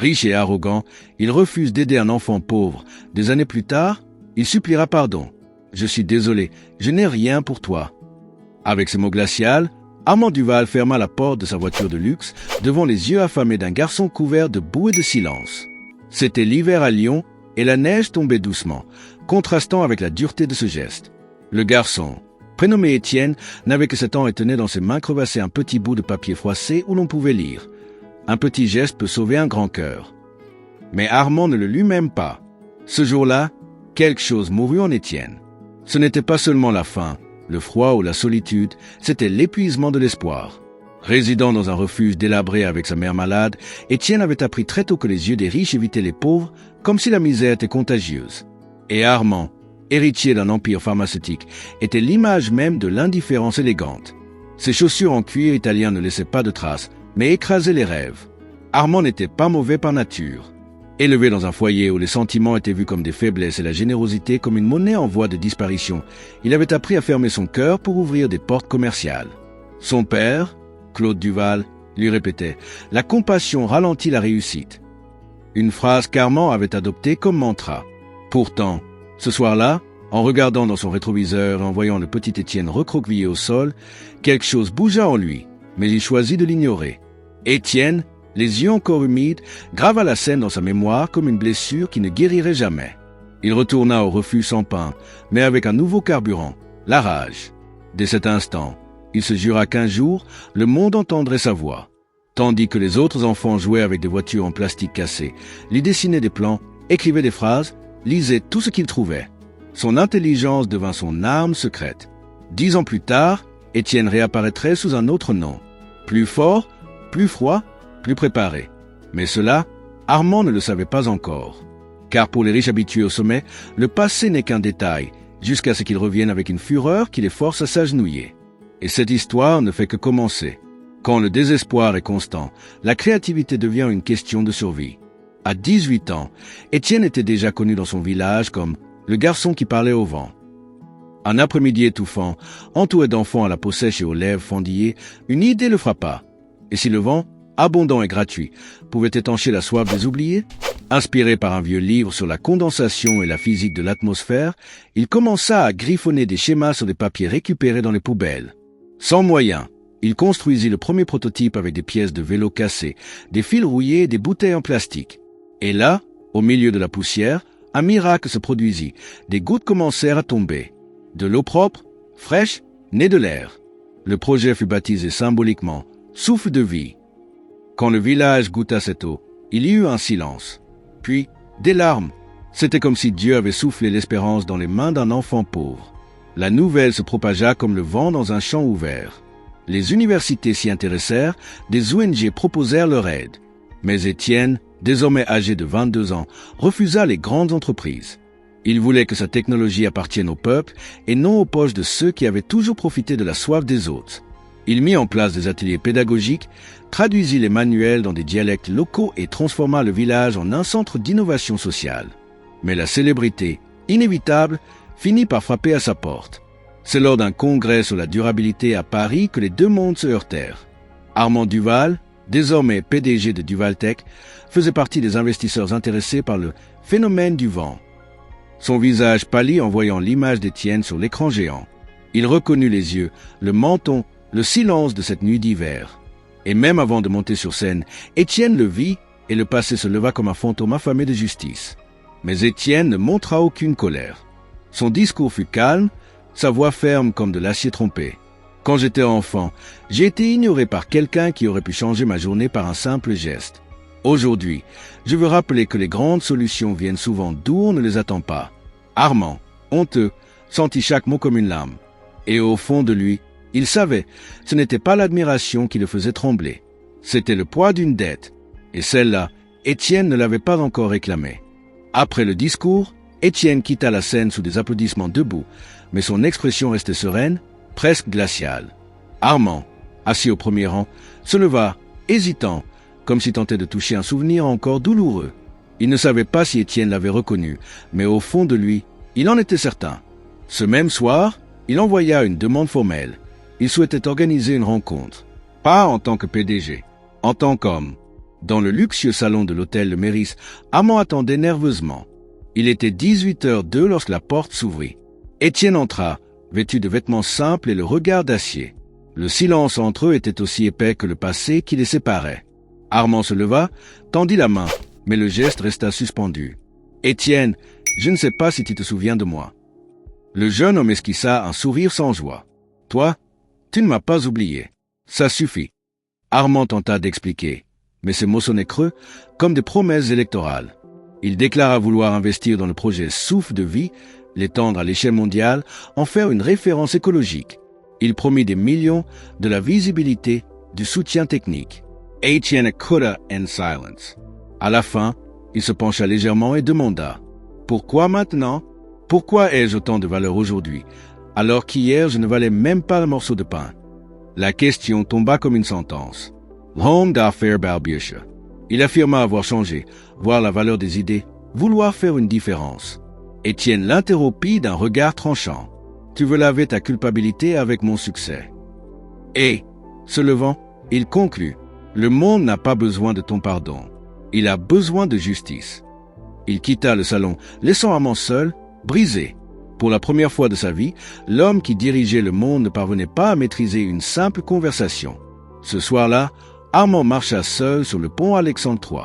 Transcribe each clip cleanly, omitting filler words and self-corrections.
Riche et arrogant, il refuse d'aider un enfant pauvre. Des années plus tard, il suppliera pardon. « Je suis désolé, je n'ai rien pour toi. » Avec ces mots glacials, Armand Duval ferma la porte de sa voiture de luxe devant les yeux affamés d'un garçon couvert de boue et de silence. C'était l'hiver à Lyon et la neige tombait doucement, contrastant avec la dureté de ce geste. Le garçon, prénommé Étienne, n'avait que 7 ans et tenait dans ses mains crevassées un petit bout de papier froissé où l'on pouvait lire. Un petit geste peut sauver un grand cœur. Mais Armand ne le lut même pas. Ce jour-là, quelque chose mourut en Étienne. Ce n'était pas seulement la faim, le froid ou la solitude, c'était l'épuisement de l'espoir. Résidant dans un refuge délabré avec sa mère malade, Étienne avait appris très tôt que les yeux des riches évitaient les pauvres, comme si la misère était contagieuse. Et Armand, héritier d'un empire pharmaceutique, était l'image même de l'indifférence élégante. Ses chaussures en cuir italien ne laissaient pas de traces, mais écrasaient les rêves. Armand n'était pas mauvais par nature. Élevé dans un foyer où les sentiments étaient vus comme des faiblesses et la générosité comme une monnaie en voie de disparition, il avait appris à fermer son cœur pour ouvrir des portes commerciales. Son père, Claude Duval, lui répétait « La compassion ralentit la réussite ». Une phrase qu'Armand avait adoptée comme mantra. Pourtant, ce soir-là, en regardant dans son rétroviseur et en voyant le petit Étienne recroquevillé au sol, quelque chose bougea en lui, mais il choisit de l'ignorer. Étienne, les yeux encore humides, grava la scène dans sa mémoire comme une blessure qui ne guérirait jamais. Il retourna au refuge sans pain, mais avec un nouveau carburant, la rage. Dès cet instant, il se jura qu'un jour, le monde entendrait sa voix. Tandis que les autres enfants jouaient avec des voitures en plastique cassé, lui dessinaient des plans, écrivaient des phrases, lisaient tout ce qu'ils trouvaient. Son intelligence devint son arme secrète. 10 ans plus tard, Étienne réapparaîtrait sous un autre nom. Plus fort, plus froid, plus préparé. Mais cela, Armand ne le savait pas encore. Car pour les riches habitués au sommet, le passé n'est qu'un détail, jusqu'à ce qu'ils reviennent avec une fureur qui les force à s'agenouiller. Et cette histoire ne fait que commencer. Quand le désespoir est constant, la créativité devient une question de survie. À 18 ans, Étienne était déjà connu dans son village comme le garçon qui parlait au vent. Un après-midi étouffant, entouré d'enfants à la peau sèche et aux lèvres fendillées, une idée le frappa. Et si le vent, abondant et gratuit, pouvait étancher la soif des oubliés? Inspiré par un vieux livre sur la condensation et la physique de l'atmosphère, il commença à griffonner des schémas sur des papiers récupérés dans les poubelles. Sans moyens, il construisit le premier prototype avec des pièces de vélo cassées, des fils rouillés et des bouteilles en plastique. Et là, au milieu de la poussière, un miracle se produisit. Des gouttes commencèrent à tomber. De l'eau propre, fraîche, née de l'air. Le projet fut baptisé symboliquement « Souffle de vie ». Quand le village goûta cette eau, il y eut un silence. Puis, des larmes. C'était comme si Dieu avait soufflé l'espérance dans les mains d'un enfant pauvre. La nouvelle se propagea comme le vent dans un champ ouvert. Les universités s'y intéressèrent, des ONG proposèrent leur aide. Mais Étienne, désormais âgé de 22 ans, refusa les grandes entreprises. Il voulait que sa technologie appartienne au peuple et non aux poches de ceux qui avaient toujours profité de la soif des autres. Il mit en place des ateliers pédagogiques, traduisit les manuels dans des dialectes locaux et transforma le village en un centre d'innovation sociale. Mais la célébrité, inévitable, finit par frapper à sa porte. C'est lors d'un congrès sur la durabilité à Paris que les deux mondes se heurtèrent. Armand Duval, désormais PDG de Duvaltech, faisait partie des investisseurs intéressés par le phénomène du vent. Son visage pâlit en voyant l'image d'Étienne sur l'écran géant. Il reconnut les yeux, le menton, le silence de cette nuit d'hiver. Et même avant de monter sur scène, Étienne le vit et le passé se leva comme un fantôme affamé de justice. Mais Étienne ne montra aucune colère. Son discours fut calme, sa voix ferme comme de l'acier trempé. Quand j'étais enfant, j'ai été ignoré par quelqu'un qui aurait pu changer ma journée par un simple geste. Aujourd'hui, je veux rappeler que les grandes solutions viennent souvent d'où on ne les attend pas. Armand, honteux, sentit chaque mot comme une lame. Et au fond de lui, il savait, ce n'était pas l'admiration qui le faisait trembler. C'était le poids d'une dette. Et celle-là, Étienne ne l'avait pas encore réclamée. Après le discours, Étienne quitta la scène sous des applaudissements debout, mais son expression restait sereine, presque glaciale. Armand, assis au premier rang, se leva, hésitant, comme s'il tentait de toucher un souvenir encore douloureux. Il ne savait pas si Étienne l'avait reconnu, mais au fond de lui, il en était certain. Ce même soir, il envoya une demande formelle. Il souhaitait organiser une rencontre. Pas en tant que PDG, en tant qu'homme. Dans le luxueux salon de l'hôtel Le Méris, Armand attendait nerveusement. Il était 18h02 lorsque la porte s'ouvrit. Étienne entra, vêtu de vêtements simples et le regard d'acier. Le silence entre eux était aussi épais que le passé qui les séparait. Armand se leva, tendit la main, mais le geste resta suspendu. « Étienne, je ne sais pas si tu te souviens de moi. » Le jeune homme esquissa un sourire sans joie. « Toi, tu ne m'as pas oublié. Ça suffit. » Armand tenta d'expliquer, mais ses mots sonnaient creux, comme des promesses électorales. Il déclara vouloir investir dans le projet Souffle de Vie, l'étendre à l'échelle mondiale, en faire une référence écologique. Il promit des millions, de la visibilité, du soutien technique. Étienne écouta en silence. À la fin, il se pencha légèrement et demanda « Pourquoi maintenant? Pourquoi ai-je autant de valeur aujourd'hui, alors qu'hier je ne valais même pas un morceau de pain ?» La question tomba comme une sentence. L'homme d'affaires balbutia. Il affirma avoir changé, voir la valeur des idées, vouloir faire une différence. Étienne l'interrompit d'un regard tranchant. « Tu veux laver ta culpabilité avec mon succès. » Et, se levant, il conclut. « Le monde n'a pas besoin de ton pardon. Il a besoin de justice. » Il quitta le salon, laissant Armand seul, brisé. Pour la première fois de sa vie, l'homme qui dirigeait le monde ne parvenait pas à maîtriser une simple conversation. Ce soir-là, Armand marcha seul sur le pont Alexandre III.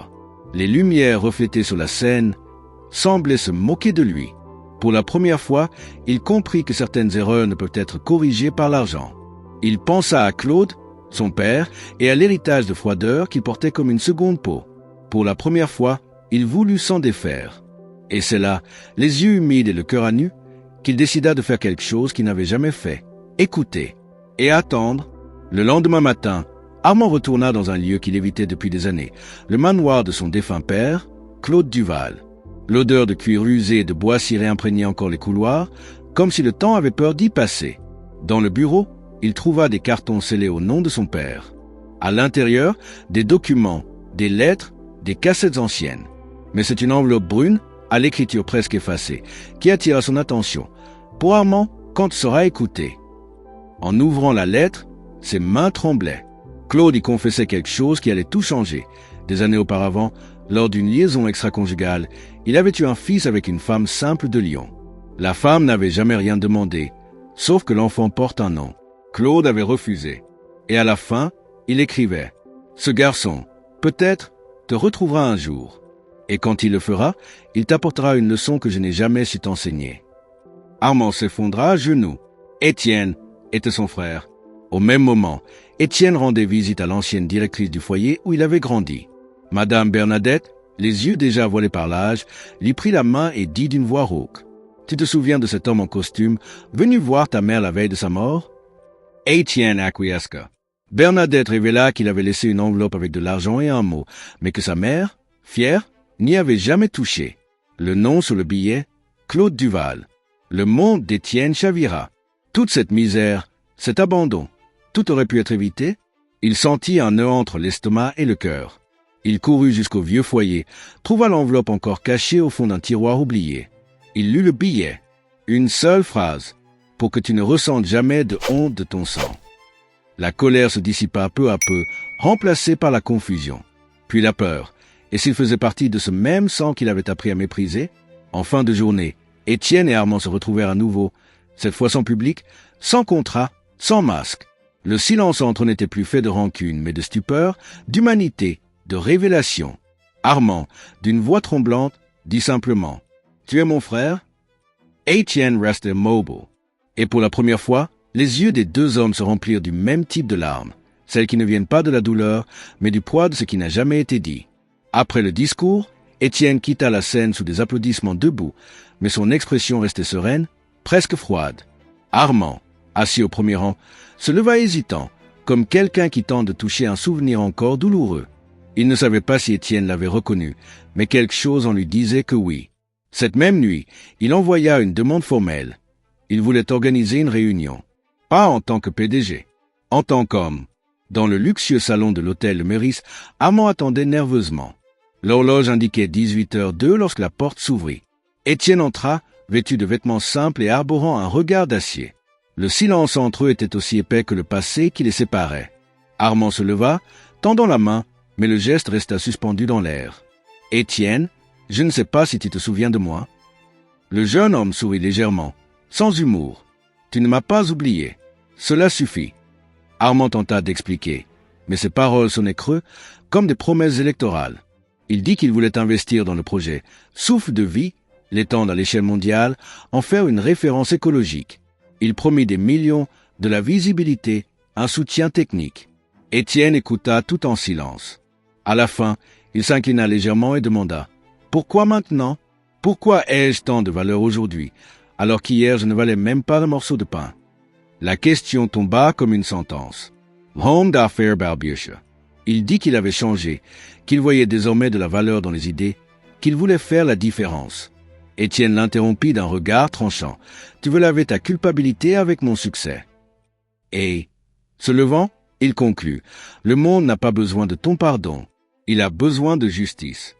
Les lumières reflétées sur la Seine semblaient se moquer de lui. Pour la première fois, il comprit que certaines erreurs ne peuvent être corrigées par l'argent. Il pensa à Claude, son père, et à l'héritage de froideur qu'il portait comme une seconde peau. Pour la première fois, il voulut s'en défaire. Et c'est là, les yeux humides et le cœur à nu, qu'il décida de faire quelque chose qu'il n'avait jamais fait. Écouter et attendre. Le lendemain matin, Armand retourna dans un lieu qu'il évitait depuis des années, le manoir de son défunt père, Claude Duval. L'odeur de cuir usé et de bois ciré imprégnait encore les couloirs, comme si le temps avait peur d'y passer. Dans le bureau, il trouva des cartons scellés au nom de son père. À l'intérieur, des documents, des lettres, des cassettes anciennes. Mais c'est une enveloppe brune, à l'écriture presque effacée, qui attira son attention. Pour Armand, Kant sera écouté. En ouvrant la lettre, ses mains tremblaient. Claude y confessait quelque chose qui allait tout changer. Des années auparavant, lors d'une liaison extra-conjugale, il avait eu un fils avec une femme simple de Lyon. La femme n'avait jamais rien demandé, sauf que l'enfant porte un nom. Claude avait refusé. Et à la fin, il écrivait « Ce garçon, peut-être, te retrouvera un jour. Et quand il le fera, il t'apportera une leçon que je n'ai jamais su t'enseigner. » Armand s'effondra à genoux. Étienne était son frère. Au même moment, Étienne rendait visite à l'ancienne directrice du foyer où il avait grandi. Madame Bernadette, les yeux déjà voilés par l'âge, lui prit la main et dit d'une voix rauque. « Tu te souviens de cet homme en costume, venu voir ta mère la veille de sa mort ?» Étienne acquiesça. Bernadette révéla qu'il avait laissé une enveloppe avec de l'argent et un mot, mais que sa mère, fière, n'y avait jamais touché. Le nom sur le billet, Claude Duval. Le monde d'Étienne chavira. Toute cette misère, cet abandon, tout aurait pu être évité. Il sentit un nœud entre l'estomac et le cœur. Il courut jusqu'au vieux foyer, trouva l'enveloppe encore cachée au fond d'un tiroir oublié. Il lut le billet. Une seule phrase, pour que tu ne ressentes jamais de honte de ton sang. La colère se dissipa peu à peu, remplacée par la confusion. Puis la peur. Et s'il faisait partie de ce même sang qu'il avait appris à mépriser? En fin de journée, Étienne et Armand se retrouvèrent à nouveau, cette fois sans public, sans contrat, sans masque. Le silence entre eux n'était plus fait de rancune, mais de stupeur, d'humanité, de révélation. Armand, d'une voix tremblante, dit simplement « Tu es mon frère ?» Étienne restait immobile. Et pour la première fois, les yeux des deux hommes se remplirent du même type de larmes, celles qui ne viennent pas de la douleur, mais du poids de ce qui n'a jamais été dit. Après le discours, Étienne quitta la scène sous des applaudissements debout, mais son expression restait sereine, presque froide. Armand, assis au premier rang, se leva hésitant, comme quelqu'un qui tente de toucher un souvenir encore douloureux. Il ne savait pas si Étienne l'avait reconnu, mais quelque chose en lui disait que oui. Cette même nuit, il envoya une demande formelle. Il voulait organiser une réunion. Pas en tant que PDG, en tant qu'homme. Dans le luxueux salon de l'hôtel Le Méris, Armand attendait nerveusement. L'horloge indiquait 18h02 lorsque la porte s'ouvrit. Étienne entra, vêtu de vêtements simples et arborant un regard d'acier. Le silence entre eux était aussi épais que le passé qui les séparait. Armand se leva, tendant la main, mais le geste resta suspendu dans l'air. « Étienne, je ne sais pas si tu te souviens de moi. » Le jeune homme sourit légèrement, sans humour. « Tu ne m'as pas oublié. Cela suffit. » Armand tenta d'expliquer, mais ses paroles sonnaient creux, comme des promesses électorales. Il dit qu'il voulait investir dans le projet Souffle de vie, l'étendre à l'échelle mondiale, en faire une référence écologique. Il promit des millions, de la visibilité, un soutien technique. Étienne écouta tout en silence. À la fin, il s'inclina légèrement et demanda « Pourquoi maintenant? Pourquoi ai-je tant de valeur aujourd'hui, alors qu'hier je ne valais même pas un morceau de pain ?» La question tomba comme une sentence. L'homme d'affaires balbutia. Il dit qu'il avait changé, qu'il voyait désormais de la valeur dans les idées, qu'il voulait faire la différence. Étienne l'interrompit d'un regard tranchant. « Tu veux laver ta culpabilité avec mon succès. » Et, se levant, il conclut. « Le monde n'a pas besoin de ton pardon. Il a besoin de justice. »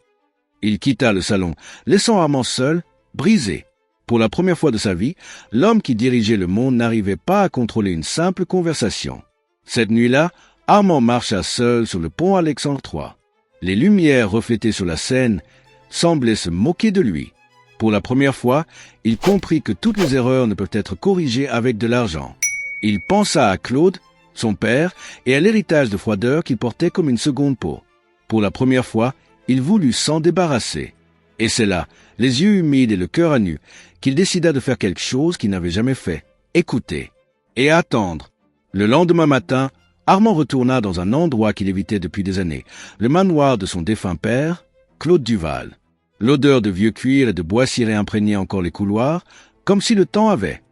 Il quitta le salon, laissant Armand seul, brisé. Pour la première fois de sa vie, l'homme qui dirigeait le monde n'arrivait pas à contrôler une simple conversation. Cette nuit-là, Armand marcha seul sur le pont Alexandre III. Les lumières reflétées sur la Seine semblaient se moquer de lui. Pour la première fois, il comprit que toutes les erreurs ne peuvent être corrigées avec de l'argent. Il pensa à Claude, son père, et à l'héritage de froideur qu'il portait comme une seconde peau. Pour la première fois, il voulut s'en débarrasser. Et c'est là, les yeux humides et le cœur à nu, qu'il décida de faire quelque chose qu'il n'avait jamais fait, écouter et attendre. Le lendemain matin, Armand retourna dans un endroit qu'il évitait depuis des années, le manoir de son défunt père, Claude Duval. L'odeur de vieux cuir et de bois ciré imprégnait encore les couloirs, comme si le temps avait.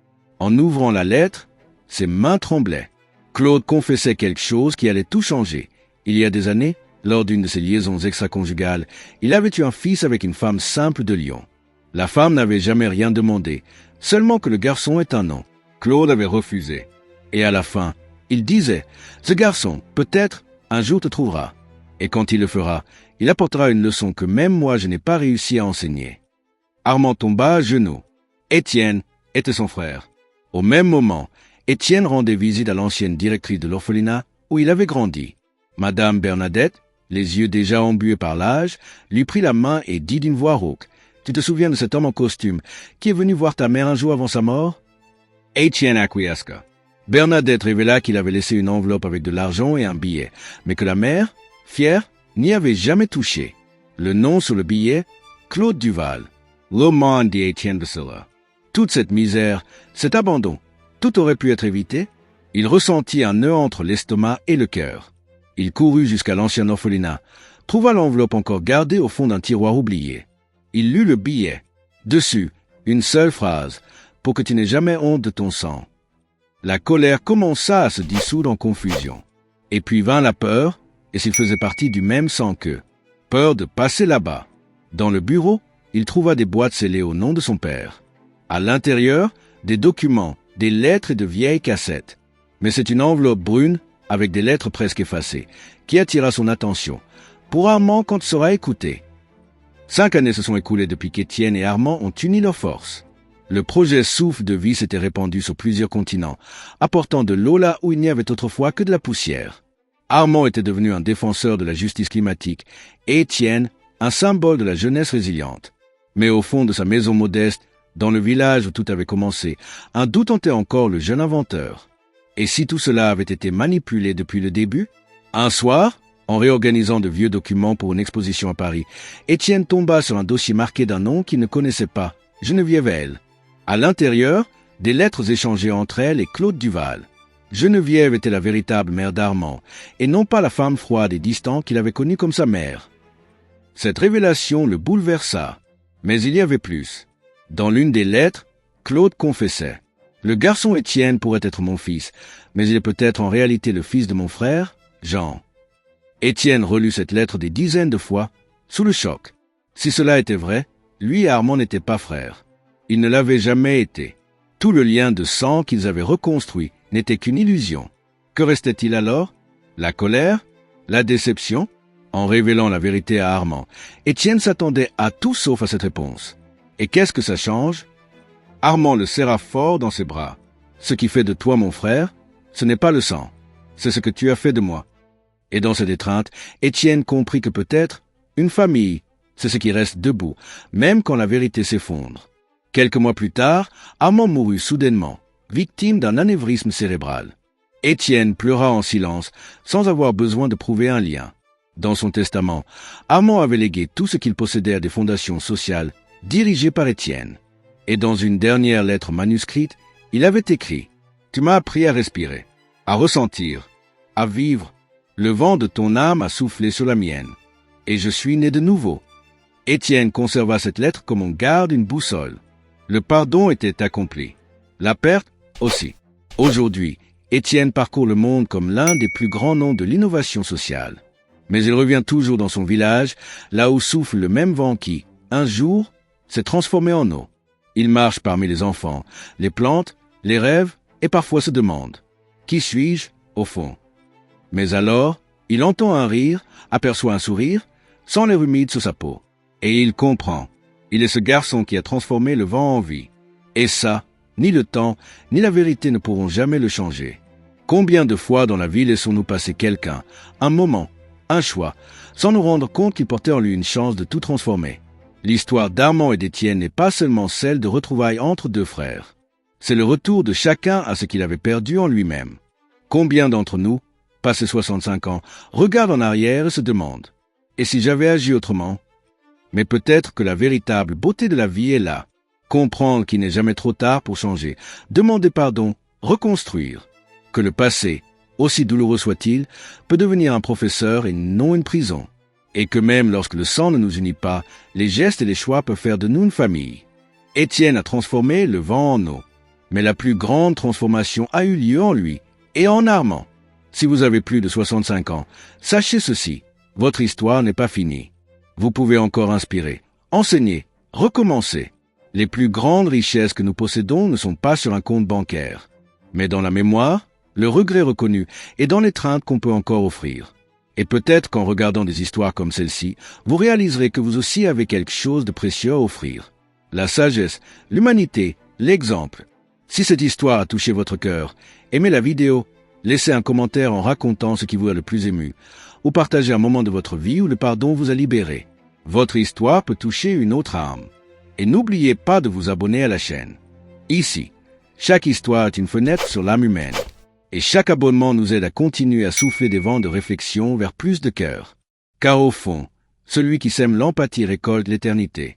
En ouvrant la lettre, ses mains tremblaient. Claude confessait quelque chose qui allait tout changer. Il y a des années, lors d'une de ses liaisons extra-conjugales, il avait eu un fils avec une femme simple de Lyon. La femme n'avait jamais rien demandé, seulement que le garçon ait un nom. Claude avait refusé. Et à la fin, il disait « Ce garçon, peut-être, un jour te trouvera. Et quand il le fera, il apportera une leçon que même moi je n'ai pas réussi à enseigner. » Armand tomba à genoux. Étienne était son frère. Au même moment, Étienne rendait visite à l'ancienne directrice de l'orphelinat où il avait grandi. Madame Bernadette, les yeux déjà embués par l'âge, lui prit la main et dit d'une voix rauque « Tu te souviens de cet homme en costume qui est venu voir ta mère un jour avant sa mort ?» Étienne acquiesça. Bernadette révéla qu'il avait laissé une enveloppe avec de l'argent et un billet, mais que la mère, fière, n'y avait jamais touché. Le nom sur le billet, Claude Duval. L'homme, dit Étienne Vassila. Toute cette misère, cet abandon, tout aurait pu être évité. Il ressentit un nœud entre l'estomac et le cœur. Il courut jusqu'à l'ancien orphelinat, trouva l'enveloppe encore gardée au fond d'un tiroir oublié. Il lut le billet. Dessus, une seule phrase, pour que tu n'aies jamais honte de ton sang. La colère commença à se dissoudre en confusion. Et puis vint la peur, et s'il faisait partie du même sang qu'eux. Peur de passer là-bas. Dans le bureau, il trouva des boîtes scellées au nom de son père. À l'intérieur, des documents, des lettres et de vieilles cassettes. Mais c'est une enveloppe brune, avec des lettres presque effacées, qui attira son attention. Pour Armand, quand sera écouté. 5 années se sont écoulées depuis qu'Étienne et Armand ont uni leurs forces. Le projet Souffle de vie s'était répandu sur plusieurs continents, apportant de l'eau là où il n'y avait autrefois que de la poussière. Armand était devenu un défenseur de la justice climatique et Étienne, un symbole de la jeunesse résiliente. Mais au fond de sa maison modeste, dans le village où tout avait commencé, un doute hantait encore le jeune inventeur. Et si tout cela avait été manipulé depuis le début? Un soir, en réorganisant de vieux documents pour une exposition à Paris, Étienne tomba sur un dossier marqué d'un nom qu'il ne connaissait pas, Geneviève L. À l'intérieur, des lettres échangées entre elle et Claude Duval. Geneviève était la véritable mère d'Armand, et non pas la femme froide et distante qu'il avait connue comme sa mère. Cette révélation le bouleversa, mais il y avait plus. Dans l'une des lettres, Claude confessait « Le garçon Étienne pourrait être mon fils, mais il est peut-être en réalité le fils de mon frère, Jean. » Étienne relut cette lettre des dizaines de fois, sous le choc. Si cela était vrai, lui et Armand n'étaient pas frères. Ils ne l'avaient jamais été. Tout le lien de sang qu'ils avaient reconstruit n'était qu'une illusion. Que restait-il alors? La colère? La déception? En révélant la vérité à Armand, Étienne s'attendait à tout sauf à cette réponse. Et qu'est-ce que ça change? Armand le serra fort dans ses bras. Ce qui fait de toi mon frère, ce n'est pas le sang, c'est ce que tu as fait de moi. Et dans cette étreinte, Étienne comprit que peut-être, une famille, c'est ce qui reste debout, même quand la vérité s'effondre. Quelques mois plus tard, Armand mourut soudainement, victime d'un anévrisme cérébral. Étienne pleura en silence, sans avoir besoin de prouver un lien. Dans son testament, Armand avait légué tout ce qu'il possédait à des fondations sociales dirigées par Étienne. Et dans une dernière lettre manuscrite, il avait écrit « Tu m'as appris à respirer, à ressentir, à vivre. Le vent de ton âme a soufflé sur la mienne, et je suis né de nouveau. » Étienne conserva cette lettre comme on garde une boussole. Le pardon était accompli. La perte aussi. Aujourd'hui, Étienne parcourt le monde comme l'un des plus grands noms de l'innovation sociale. Mais il revient toujours dans son village, là où souffle le même vent qui, un jour, s'est transformé en eau. Il marche parmi les enfants, les plantes, les rêves, et parfois se demande « Qui suis-je, au fond ?» Mais alors, il entend un rire, aperçoit un sourire, sent l'air humide sur sa peau. Et il comprend. Il est ce garçon qui a transformé le vent en vie. Et ça, ni le temps, ni la vérité ne pourront jamais le changer. Combien de fois dans la vie laissons-nous passer quelqu'un, un moment, un choix, sans nous rendre compte qu'il portait en lui une chance de tout transformer. L'histoire d'Armand et d'Étienne n'est pas seulement celle de retrouvailles entre deux frères. C'est le retour de chacun à ce qu'il avait perdu en lui-même. Combien d'entre nous, passé 65 ans, regardent en arrière et se demandent « Et si j'avais agi autrement ?» Mais peut-être que la véritable beauté de la vie est là. Comprendre qu'il n'est jamais trop tard pour changer, demander pardon, reconstruire. Que le passé, aussi douloureux soit-il, peut devenir un professeur et non une prison. Et que même lorsque le sang ne nous unit pas, les gestes et les choix peuvent faire de nous une famille. Étienne a transformé le vent en eau. Mais la plus grande transformation a eu lieu en lui et en Armand. Si vous avez plus de 65 ans, sachez ceci, votre histoire n'est pas finie. Vous pouvez encore inspirer, enseigner, recommencer. Les plus grandes richesses que nous possédons ne sont pas sur un compte bancaire, mais dans la mémoire, le regret reconnu et dans l'étreinte qu'on peut encore offrir. Et peut-être qu'en regardant des histoires comme celle-ci, vous réaliserez que vous aussi avez quelque chose de précieux à offrir. La sagesse, l'humanité, l'exemple. Si cette histoire a touché votre cœur, aimez la vidéo, laissez un commentaire en racontant ce qui vous a le plus ému, ou partagez un moment de votre vie où le pardon vous a libéré. Votre histoire peut toucher une autre âme. Et n'oubliez pas de vous abonner à la chaîne. Ici, chaque histoire est une fenêtre sur l'âme humaine. Et chaque abonnement nous aide à continuer à souffler des vents de réflexion vers plus de cœur. Car au fond, celui qui sème l'empathie récolte l'éternité.